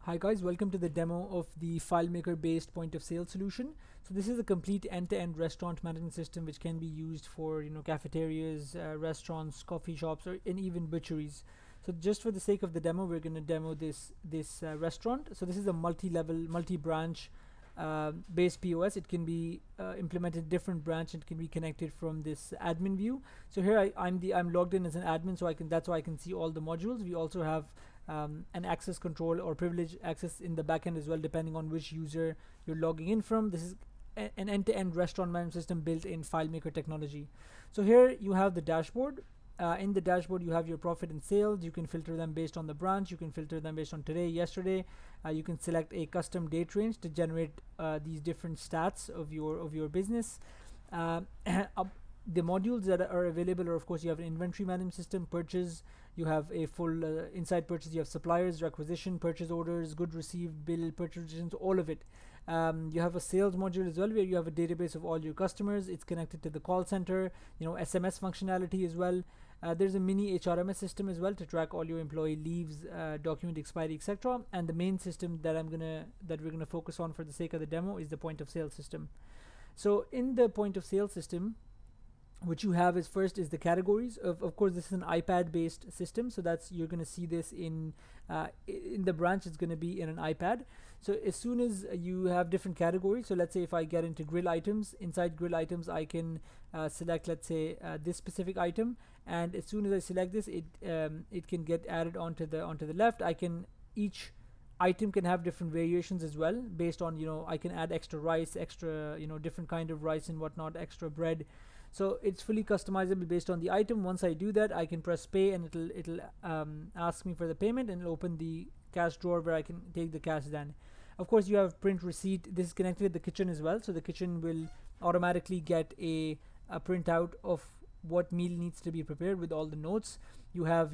Hi guys, welcome to the demo of the FileMaker based point of sale solution. So this is a complete end-to-end restaurant management system which can be used for cafeterias, restaurants, coffee shops, or and even butcheries. So just for the sake of the demo, we're going to demo this restaurant. So this is a multi-level, multi-branch based POS. It can be implemented different branch. It can be connected from this admin view. So here I'm logged in as an admin, so that's why I can see all the modules. We also have an access control or privilege access in the backend as well, depending on which user you're logging in from. This is an end-to-end restaurant management system built in FileMaker technology. So here you have the dashboard. In the dashboard, you have your profit and sales. You can filter them based on the branch. You can filter them based on today, yesterday. You can select a custom date range to generate these different stats of your business. The modules that are available are, of course, you have an inventory management system, purchase, you have a full inside purchase, you have suppliers, requisition, purchase orders, good received, bill, purchases, all of it. You have a sales module as well, where you have a database of all your customers. It's connected to the call center, SMS functionality as well. There's a mini HRMS system as well to track all your employee leaves, document expiry, etc. And the main system that we're gonna focus on for the sake of the demo is the point of sale system. So in the point of sale system, what you have is first is the categories. Of course, this is an iPad based system, so that's you're going to see this in the branch. It's going to be in an iPad. So as soon as you have different categories, so let's say if I get into grill items, inside grill items I can select, let's say, this specific item, and as soon as I select this, it can get added onto the left. Each item can have different variations as well, based on, I can add extra rice, extra, different kind of rice and whatnot, extra bread. So it's fully customizable based on the item. Once I do that, I can press pay, and it'll ask me for the payment, and it'll open the cash drawer where I can take the cash then. Of course, you have print receipt. This is connected with the kitchen as well, so the kitchen will automatically get a printout of what meal needs to be prepared with all the notes. You have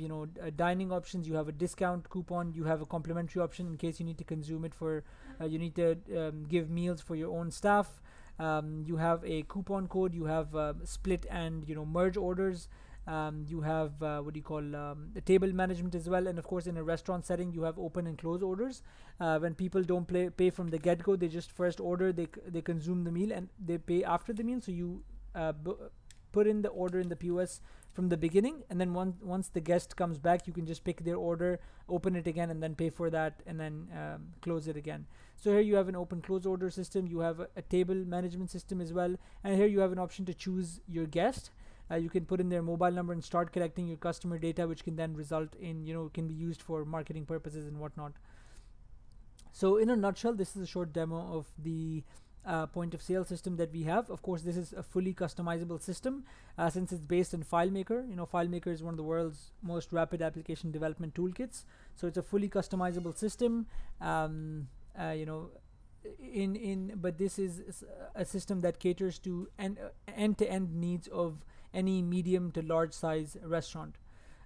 dining options, you have a discount coupon, you have a complimentary option in case you need to consume it for you need to give meals for your own staff. You have a coupon code, you have split and merge orders, you have what do you call the table management as well, and of course in a restaurant setting you have open and close orders. When people don't pay from the get-go, they just first order, they consume the meal, and they pay after the meal. So you put in the order in the POS from the beginning, and then once the guest comes back, you can just pick their order, open it again, and then pay for that, and then close it again. So here you have an open close order system, you have a table management system as well, and here you have an option to choose your guest. You can put in their mobile number and start collecting your customer data, which can then result in, can be used for marketing purposes and whatnot. So in a nutshell, this is a short demo of the point of sale system that we have. Of course, this is a fully customizable system since it's based in FileMaker. FileMaker is one of the world's most rapid application development toolkits. So it's a fully customizable system. But this is a system that caters to end-to-end needs of any medium to large size restaurant.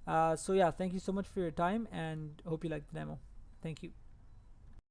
So yeah, thank you so much for your time, and hope you liked the demo. Thank you.